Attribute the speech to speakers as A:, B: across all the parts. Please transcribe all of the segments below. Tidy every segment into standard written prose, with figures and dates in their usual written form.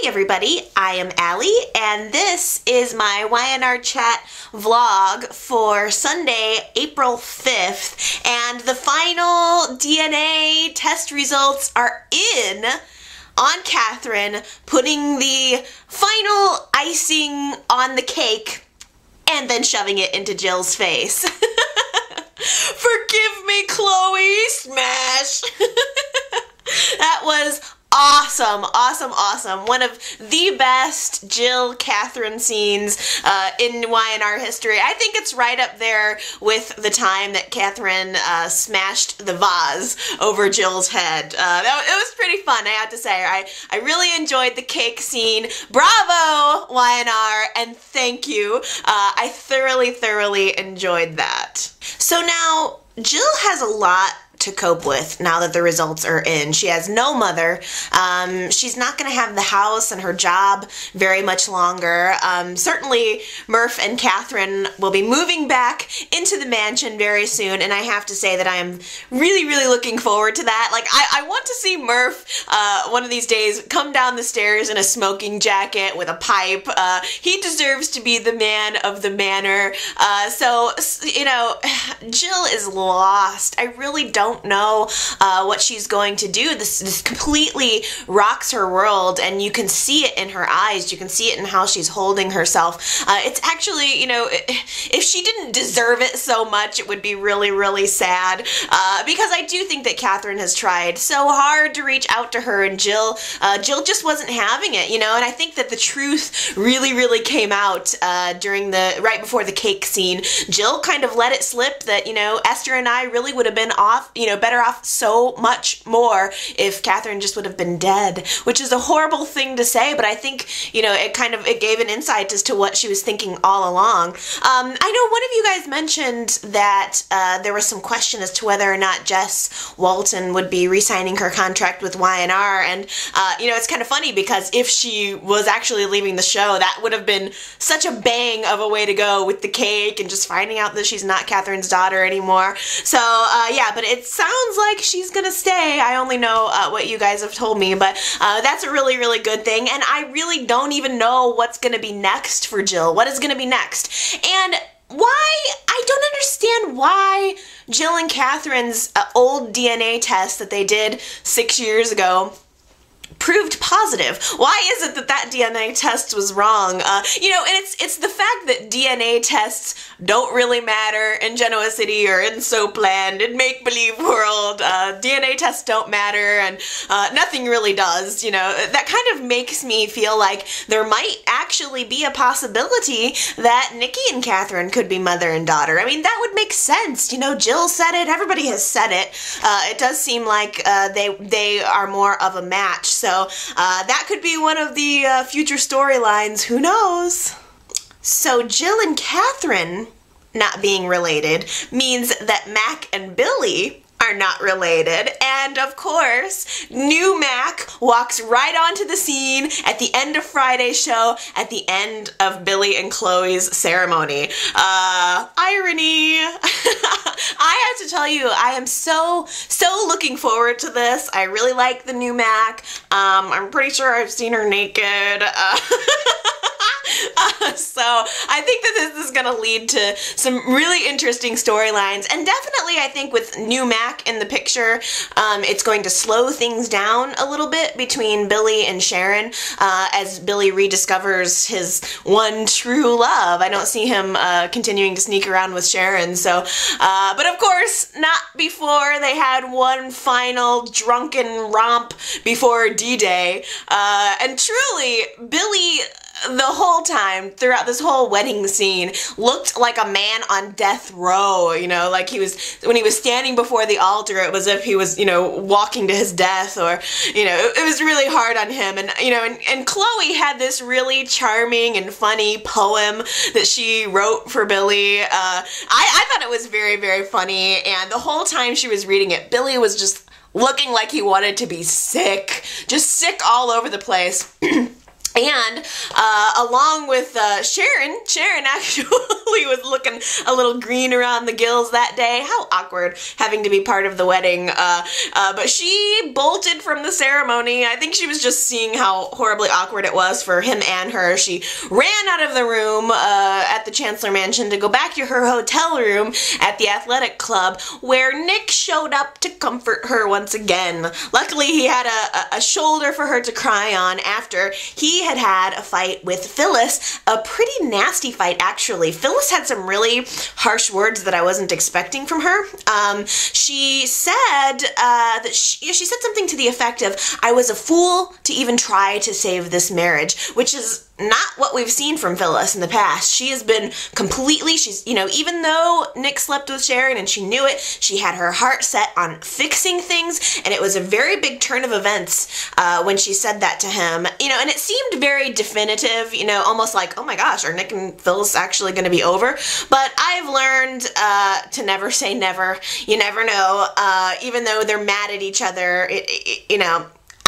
A: everybody, I am Allie, and this is my YNR chat vlog for Sunday, April 5th, and the final DNA test results are in on Catherine, putting the final icing on the cake and then shoving it into Jill's face. Forgive me, Chloe, smash! That was awesome, awesome, awesome. One of the best Jill-Catherine scenes in YNR history. I think it's right up there with the time that Catherine smashed the vase over Jill's head. It was pretty fun, I have to say. I really enjoyed the cake scene. Bravo, YNR, and thank you. I thoroughly enjoyed that. So now, Jill has a lot to cope with now that the results are in. She has no mother. She's not going to have the house and her job very much longer. Certainly Murph and Catherine will be moving back into the mansion very soon, and I have to say that I am really looking forward to that. Like, I want to see Murph one of these days come down the stairs in a smoking jacket with a pipe. He deserves to be the man of the manor. So, you know, Jill is lost. I really don't know what she's going to do. This completely rocks her world, and you can see it in her eyes. You can see it in how she's holding herself. It's actually, you know, if she didn't deserve it so much, it would be really sad, because I do think that Catherine has tried so hard to reach out to her, and Jill just wasn't having it, you know, and I think that the truth really came out during right before the cake scene. Jill kind of let it slip that, you know, Esther and I really would have been off, you know, better off so much more if Catherine just would have been dead, which is a horrible thing to say, but I think, you know, it gave an insight as to what she was thinking all along. I know one of you guys mentioned that there was some question as to whether or not Jess Walton would be re-signing her contract with YNR, and you know, it's kind of funny because if she was actually leaving the show, that would have been such a bang of a way to go with the cake and just finding out that she's not Catherine's daughter anymore. So yeah, but it sounds like she's gonna stay. I only know what you guys have told me, but that's a really good thing, and I really don't even know what's gonna be next for Jill. What is gonna be next? And I don't understand why Jill and Catherine's old DNA test that they did 6 years ago proved positive. Why is it that that DNA test was wrong? You know, and it's the fact that DNA tests don't really matter in Genoa City or in Soapland, in make-believe world. DNA tests don't matter, and nothing really does, you know. That kind of makes me feel like there might actually be a possibility that Nikki and Catherine could be mother and daughter. I mean, that would make sense. You know, Jill said it, everybody has said it. It does seem like they are more of a match, so that could be one of the future storylines. Who knows? So Jill and Catherine not being related means that Mac and Billy are not related, and of course, new Mac walks right onto the scene at the end of Friday's show, at the end of Billy and Chloe's ceremony. Irony! I have to tell you, I am so looking forward to this. I really like the new Mac. I'm pretty sure I've seen her naked. So I think that this is going to lead to some really interesting storylines, and definitely I think with new Mac in the picture, it's going to slow things down a little bit between Billy and Sharon as Billy rediscovers his one true love. I don't see him continuing to sneak around with Sharon, so, but of course not before they had one final drunken romp before D-Day, and truly, Billy the whole time, throughout this whole wedding scene, looked like a man on death row, you know, like when he was standing before the altar, it was as if he was, you know, walking to his death, or, you know, it was really hard on him, and, you know, and Chloe had this really charming and funny poem that she wrote for Billy. I thought it was very funny, and the whole time she was reading it, Billy was just looking like he wanted to be sick, just sick all over the place. And along with Sharon actually probably was looking a little green around the gills that day. How awkward having to be part of the wedding. But she bolted from the ceremony. I think she was just seeing how horribly awkward it was for him and her. She ran out of the room at the Chancellor Mansion to go back to her hotel room at the athletic club, where Nick showed up to comfort her once again. Luckily, he had a shoulder for her to cry on after he had a fight with Phyllis. A pretty nasty fight, actually. Phyllis had some really harsh words that I wasn't expecting from her. She said that she said something to the effect of, "I was a fool to even try to save this marriage," which is not what we've seen from Phyllis in the past. She has been completely, even though Nick slept with Sharon and she knew it, she had her heart set on fixing things, and it was a very big turn of events when she said that to him, and it seemed very definitive, almost like, oh my gosh, are Nick and Phyllis actually going to be over? But I've learned to never say never. You never know, even though they're mad at each other,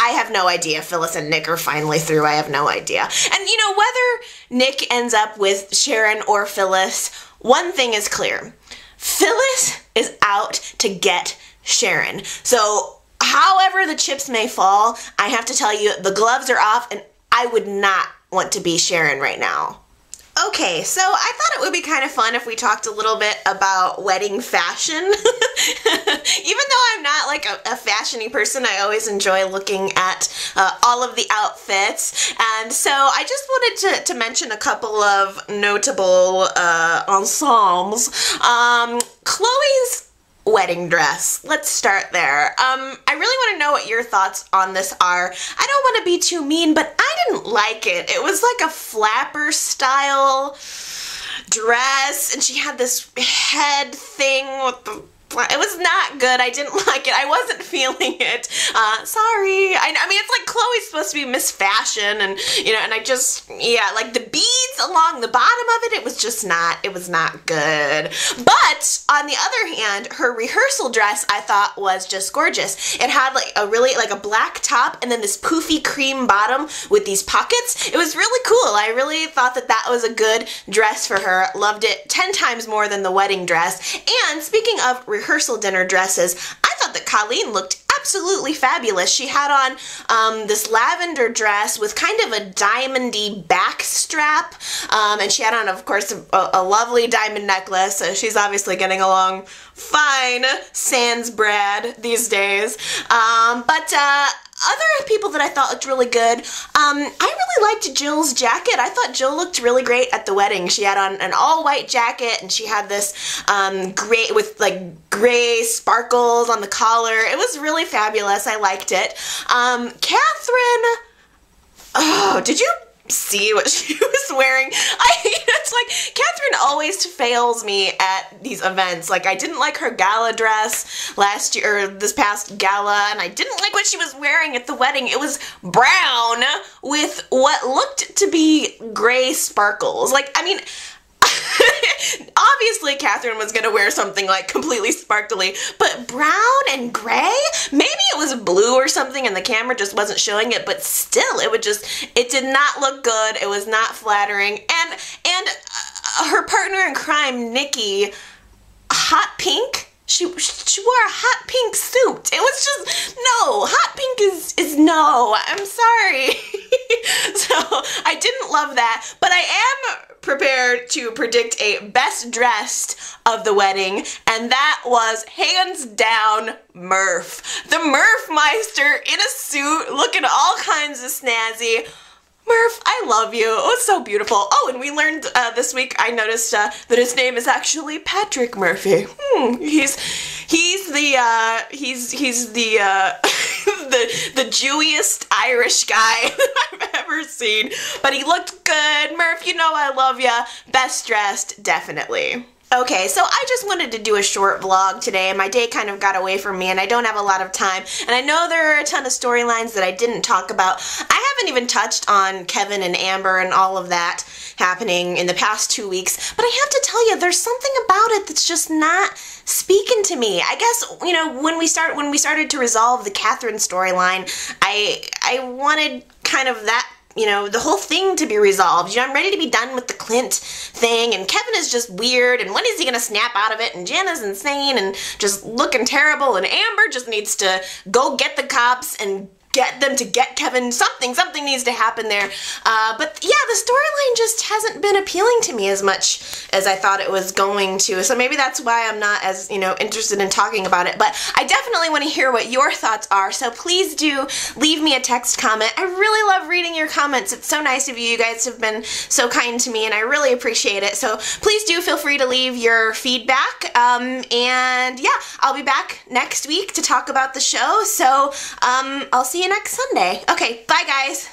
A: I have no idea. Phyllis and Nick are finally through. I have no idea. And, whether Nick ends up with Sharon or Phyllis, one thing is clear. Phyllis is out to get Sharon. So, however the chips may fall, I have to tell you, the gloves are off, and I would not want to be Sharon right now. Okay, so I thought it would be kind of fun if we talked a little bit about wedding fashion. Even though I'm not like a fashion-y person, I always enjoy looking at all of the outfits. And so I just wanted to mention a couple of notable ensembles. Chloe's wedding dress. Let's start there. I really want to know what your thoughts on this are. I don't want to be too mean, but I didn't like it. It was like a flapper style dress, and she had this head thing with the... It was not good. I didn't like it. I wasn't feeling it. Sorry. I mean, it's like Chloe's supposed to be Miss Fashion, and, and I just, like the beads along the bottom of it, it was not good. But, on the other hand, her rehearsal dress, I thought, was just gorgeous. It had, like, a black top, and then this poofy cream bottom with these pockets. It was really cool. I really thought that was a good dress for her. Loved it 10 times more than the wedding dress. And, speaking of rehearsal dinner dresses, I thought that Colleen looked absolutely fabulous. She had on this lavender dress with kind of a diamondy back strap, and she had on, of course, a lovely diamond necklace. So she's obviously getting along fine, sans Brad these days. But other people that I thought looked really good, I really liked Jill's jacket. I thought Jill looked really great at the wedding. She had on an all-white jacket, and she had this gray sparkles on the collar. It was really fabulous. I liked it. Catherine, oh, did you see what she was wearing? It's like, Catherine always fails me at these events. Like, I didn't like her gala dress last year, or this past gala, and I didn't like what she was wearing at the wedding. It was brown with what looked to be gray sparkles. Like, I mean, obviously Catherine was gonna wear something like completely sparkly, but brown and gray? Maybe it was blue or something and the camera just wasn't showing it, but still, it did not look good. It was not flattering. And her partner in crime, Nikki, hot pink? She wore a hot pink suit. It was just, no, hot pink is no. I'm sorry. So, I didn't love that, but I am prepared to predict a best dressed of the wedding, and that was hands down Murph. The Murph Meister in a suit, looking all kinds of snazzy. Murph, I love you. It was so beautiful. Oh, and we learned this week, I noticed that his name is actually Patrick Murphy. He's the the Jewiest Irish guy that I've ever seen. But he looked good. Murph, you know I love ya. Best dressed, definitely. Okay, so I just wanted to do a short vlog today. My day kind of got away from me and I don't have a lot of time. And I know there are a ton of storylines that I didn't talk about. I haven't even touched on Kevin and Amber and all of that happening in the past 2 weeks. But I have to tell you, there's something about it that's just not speaking to me. I guess, you know, when we started to resolve the Catherine storyline, I wanted kind of that you know, the whole thing to be resolved. You know, I'm ready to be done with the Clint thing, and Kevin is just weird, and when is he gonna snap out of it, and Jana's insane and just looking terrible, and Amber just needs to go get the cops and get them to get Kevin. Something needs to happen there. But yeah, the storyline just hasn't been appealing to me as much as I thought it was going to. So maybe that's why I'm not as, you know, interested in talking about it. But I definitely want to hear what your thoughts are. So please do leave me a text comment. I really love reading your comments. It's so nice of you. You guys have been so kind to me, and I really appreciate it. So please do feel free to leave your feedback. And yeah, I'll be back next week to talk about the show. So I'll see you next Sunday. Okay, bye guys.